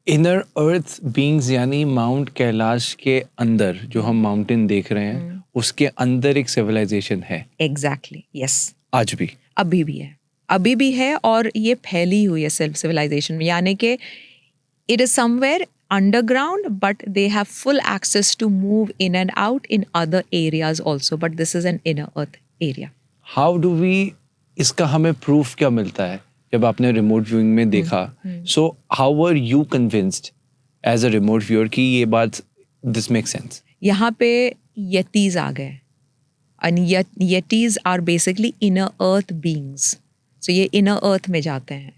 Inner अर्थ beings यानी mount Kailash के अंदर जो हम माउंटेन देख रहे हैं उसके अंदर एक सिविलाइजेशन है एग्जैक्टली, यस। आज भी। अभी भी है और ये फैली हुई है सेल्फ सिविलाइजेशन में, यानी कि it is somewhere underground, but they have full access to move in and out in other areas also, but this is an inner earth area. How do we, इसका हमें प्रूफ क्या मिलता है जब आपने रिमोट व्यूइंग में देखा? So how were you convinced as a remote viewer कि ये बात दिस मेक सेंस? यहाँ पे yetis आ गए, and yetis are basically inner earth beings. So ये inner earth में जाते हैं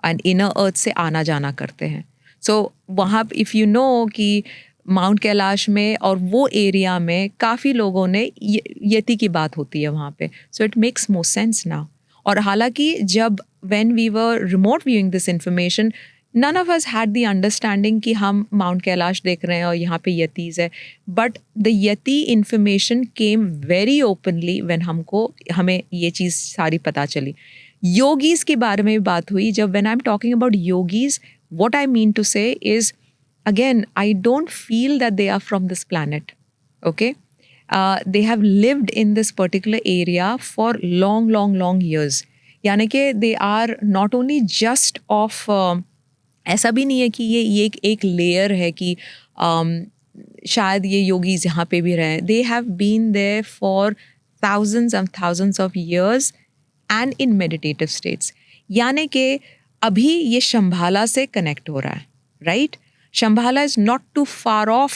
and inner earth से आना जाना करते हैं. So वहाँ if you know कि माउंट कैलाश में और वो एरिया में काफ़ी लोगों ने यति की बात होती है वहाँ पे. So it makes more sense now. और हालांकि जब when we were remote viewing this information, none of us had the understanding कि हम माउंट कैलाश देख रहे हैं और यहाँ पे यतीज़ है. But the Yati information came very openly when हमें ये चीज़ सारी पता चली. योगीज़ के बारे में बात हुई. जब when I'm talking about yogis, what I mean to say is, again, I don't feel that they are from this planet. Okay? They have lived in this particular area for long years. यानी कि they are not only just of ऐसा भी नहीं है कि ये एक layer है कि शायद ये योगीज यहाँ पे भी रहे. They have been there for thousands and thousands of years and in meditative states. यानी कि अभी ये शंभाला से कनेक्ट हो रहा है, right? Shambhala is not too far off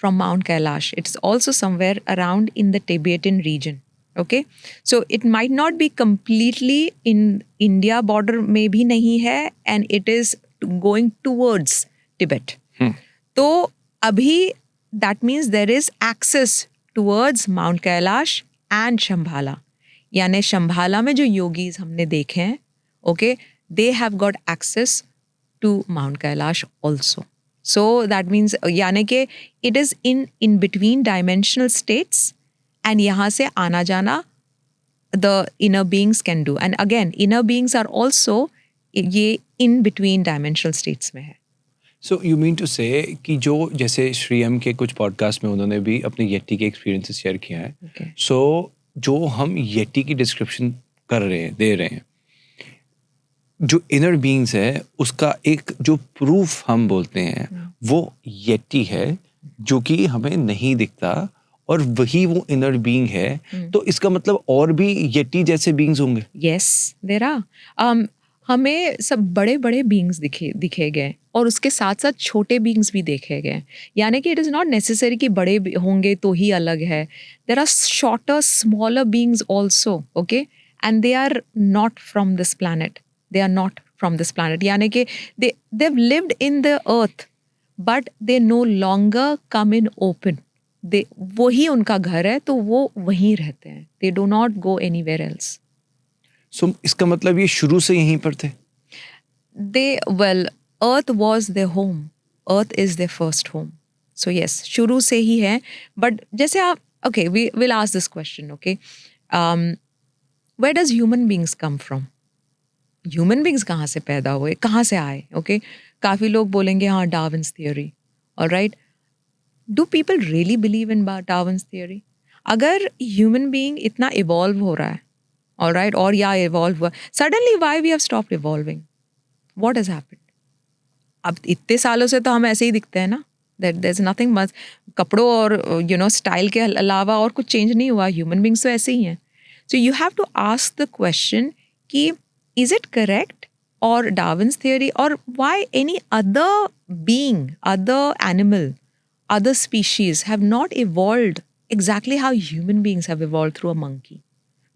from Mount Kailash. It's also somewhere around in the Tibetan region. Okay? So it might not be completely in India border में भी नहीं है, and it is going towards Tibet. तो अभी that means there is access towards Mount Kailash and Shambhala. यानी शंभाला में जो yogis हमने देखे हैं, okay, they have got access to Mount Kailash also. So that means यानी कि it is in between dimensional states, and यहाँ से आना जाना the inner beings can do. And again, inner beings are also ये in between dimensional states में है. So you mean to से कि जो जैसे श्री एम के कुछ पॉडकास्ट में उन्होंने भी अपने येटी के एक्सपीरियंसेस शेयर किया है. सो जो हम येटी की डिस्क्रिप्शन दे रहे हैं, जो इनर बीइंग्स है उसका एक जो प्रूफ हम बोलते हैं वो येटी है जो कि हमें नहीं दिखता, और वही वो इनर बीइंग है. तो इसका मतलब और भी येटी जैसे बीइंग्स होंगे? Yes, there are. हमें सब बड़े बड़े बीइंग्स दिखे गए और उसके साथ साथ छोटे बीइंग्स भी देखे गए. यानी कि इट इज़ नॉट नेसेसरी कि बड़े होंगे तो ही अलग है. There are shorter smaller beings also, okay, and they are not from this planet. They are not from this planet. यानी कि they've lived in the earth, but they no longer come in open. वही उनका घर है तो वो वहीं रहते हैं. They do not go anywhere else. So इसका मतलब ये शुरू से यहीं पर थे? Earth was their home. Earth is their first home. So yes, शुरू से ही है. But जैसे आप, okay, we'll ask this question, okay? Where does human beings come from? Human beings कहाँ से पैदा हुए, कहाँ से आए? ओके, काफ़ी लोग बोलेंगे हाँ Darwin's theory. Alright, do people really believe in Darwin's theory? अगर ह्यूमन बीइंग इतना इवॉल्व हो रहा है, ऑलराइट, और या इवॉल्व हुआ, suddenly why we have stopped evolving? What has happened? अब इतने सालों से तो हम ऐसे ही दिखते हैं ना, that there is nothing much. कपड़ों और स्टाइल के अलावा और कुछ चेंज नहीं हुआ. ह्यूमन बींग्स तो ऐसे ही हैं. So you have to ask the question कि is it correct, or Darwin's theory, or why any other being, other animal, other species have not evolved exactly how human beings have evolved through a monkey?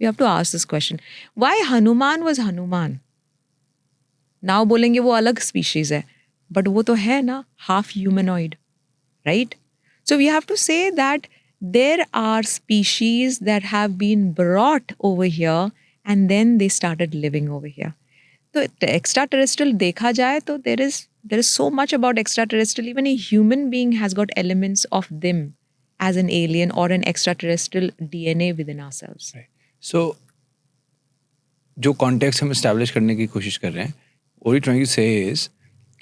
We have to ask this question. Why Hanuman was Hanuman? Now बोलेंगे वो अलग species है, but वो तो है ना, half humanoid, right? So we have to say that there are species that have been brought over here and then they started living over here. So extraterrestrial देखा जाए तो there is so much about extraterrestrial. Even a human being has got elements of them as an alien or an extraterrestrial DNA within ourselves. Right. So जो context हम establish करने की कोशिश कर रहे हैं, what you're trying to say is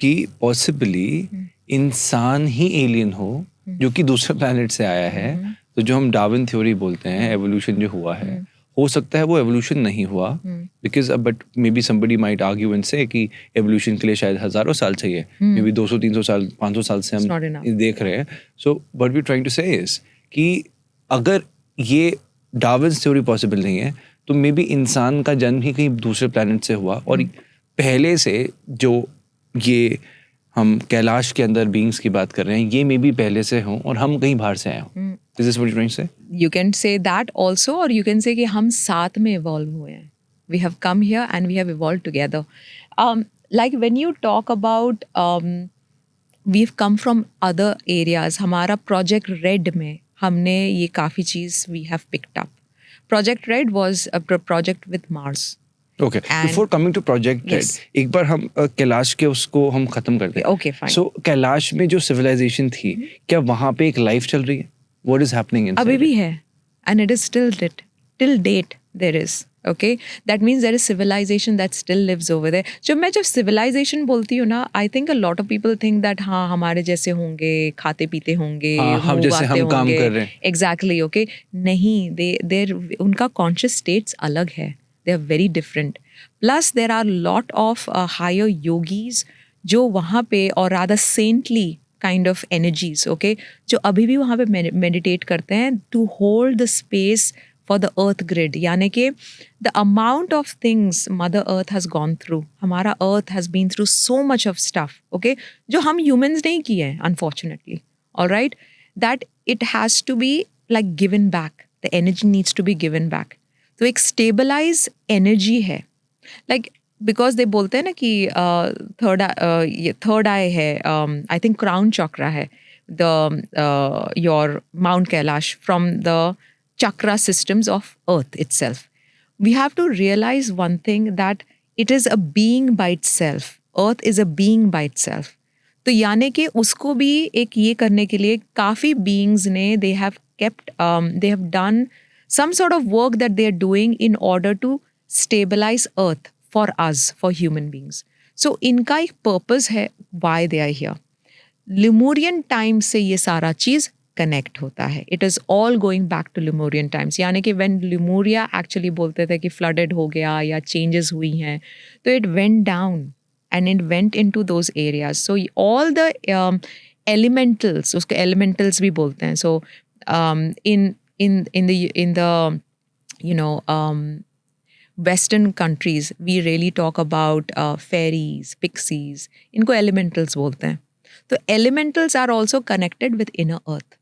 कि possibly इंसान ही एलियन हो जो कि दूसरे प्लैनेट से आया है। तो जो हम डार्विन थ्योरी बोलते हैं, एवोल्यूशन जो हुआ है, हो सकता है वो एवोल्यूशन नहीं हुआ, because but may be somebody might argue and से कि एवोल्यूशन के लिए शायद हजारों साल चाहिए, मे बी 200-300 साल 500 साल से It's not हम enough. देख रहे हैं। So what we trying to say is कि अगर ये डार्विन थ्योरी पॉसिबल नहीं है तो मे बी इंसान का जन्म ही कहीं दूसरे प्लैनेट से हुआ, और पहले से जो ये हम कैलाश के अंदर बीइंग्स की बात कर रहे हैं, ये मे बी पहले से हों और हम कहीं बाहर से आए हों। Is this what you're trying to say? You can say that also, or you can say कि हम साथ में evolve हुए हैं. We have come here and we have evolved together. Like when you talk about we've come from other areas. हमारा Project Red में हमने ये काफ़ी चीज़ we have picked up. Project Red was a project with Mars. Okay. Before coming to Project Red, Yes. एक बार हम कैलाश के उसको हम खत्म करते हैं। Okay, fine. So कैलाश में जो civilization थी, क्या वहाँ पे एक लाइफ चल रही है? What is happening inside? अभी भी है, and it is still lit. Till date there is. Okay, that means there is civilization that still lives over there. जब मैं civilization बोलती हूँ ना, I think a lot of people think that हाँ हमारे जैसे होंगे, खाते पीते होंगे, हाँ, हम जैसे हम काम कर रहे हैं। Exactly, okay. नहीं, they उनका conscious states अलग है. They are very different. Plus there are lot of higher yogis जो वहाँ पे और rather saintly kind of energies, okay, जो अभी भी वहाँ पे meditate करते हैं to hold the space for the earth grid. यानी कि the amount of things Mother Earth has gone through, हमारा earth has been through so much of stuff, okay, जो हम humans नहीं किए हैं unfortunately, all right, that it has to be like given back. The energy needs to be given back. तो एक stabilize energy है, like because they बोलते हैं ना कि third eye है, I think crown chakra है, the your Mount Kailash from the chakra systems of earth itself. We have to realize one thing, that it is a being by itself. Earth is a being by itself. तो यानी कि उसको भी एक ये करने के लिए काफ़ी beings ने they have done some sort of work that they are doing in order to stabilize earth for us, for human beings. So इनका एक purpose है why they are here. Lemurian times से ये सारा चीज़ connect होता है. It is all going back to Lemurian times. यानी कि when Lemuria actually बोलते थे कि flooded हो गया या changes हुई हैं, तो it went down and it went into those areas. So all the elementals, उसको elementals भी बोलते हैं. So in the you know Western countries, we really talk about fairies, pixies. इनको elementals बोलते हैं. तो elementals are also connected with inner earth.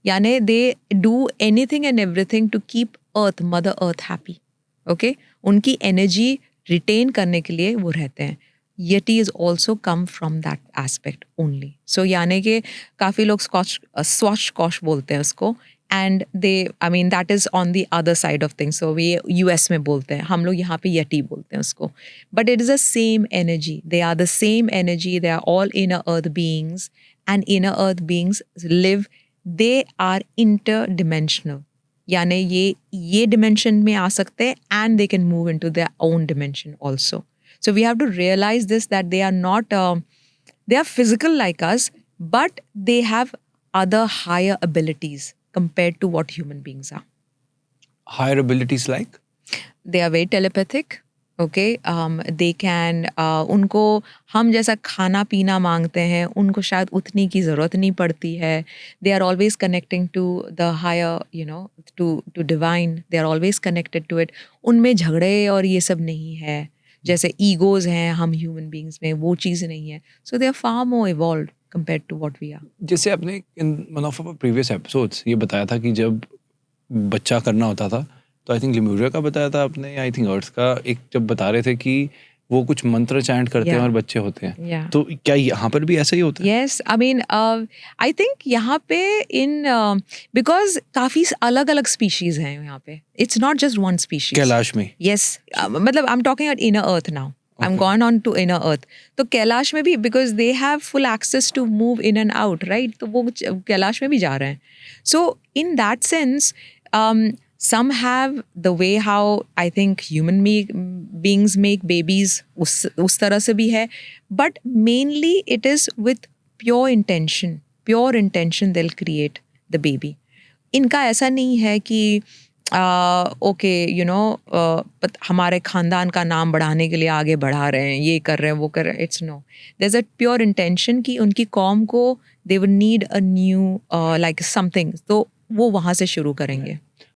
यानी they do anything and everything to keep earth, mother earth happy. Okay? उनकी energy retain करने के लिए वो रहते हैं. Yetis also come from that aspect only. So यानी कि काफ़ी लोग Swash बोलते हैं उसको. And that is on the other side of things. So we US में बोलते हैं, हम लोग यहाँ पे Yeti बोलते हैं उसको. But it is the same energy. They are the same energy. They are all inner earth beings. And inner earth beings live, they are interdimensional. यानी ये dimension में आ सकते हैं and they can move into their own dimension also. So we have to realize this, that they are not, they are physical like us, but they have other higher abilities compared to what human beings are. Higher abilities like? They are very telepathic. Okay, they can, उनको हम जैसा खाना पीना मांगते हैं, उनको शायद उतनी की ज़रूरत नहीं पड़ती है. They are always connecting to the higher, to divine. They are always connected to it. उनमें झगड़े और ये सब नहीं है. जैसे egos हैं हम human beings में, वो चीज़ नहीं है. So they are far more evolved compared to what we are. जैसे आपने in one of our previous episodes ये बताया था कि जब बच्चा करना होता था, तो आई थिंक लिम्यूरिया का बताया था आपने, आई थिंक अर्थ का एक जब बता रहे थे कि वो कुछ मंत्र चैंट करते हैं और बच्चे होते हैं. तो क्या यहाँ पर भी ऐसा ही होता है? Yes, I think यहाँ पे because काफ़ी अलग अलग species हैं यहाँ पे. It's not just one species. Kailash में? Yes, मतलब I'm talking about inner earth now. Okay. I'm gone on to inner earth. तो कैलाश में भी, because they have full access to move in and out, right? तो वो कैलाश में भी जा रहे हैं. So in that sense, Some have the way how I think beings make babies, उस तरह से भी है, but mainly it is with pure intention they'll create the baby. इनका ऐसा नहीं है कि ओके यू नो हमारे ख़ानदान का नाम बढ़ाने के लिए आगे बढ़ा रहे हैं, ये कर रहे हैं, वो कर रहे हैं. It's no, there is a pure intention कि उनकी कौम को they would need a new like something, तो वो वहाँ से शुरू करेंगे.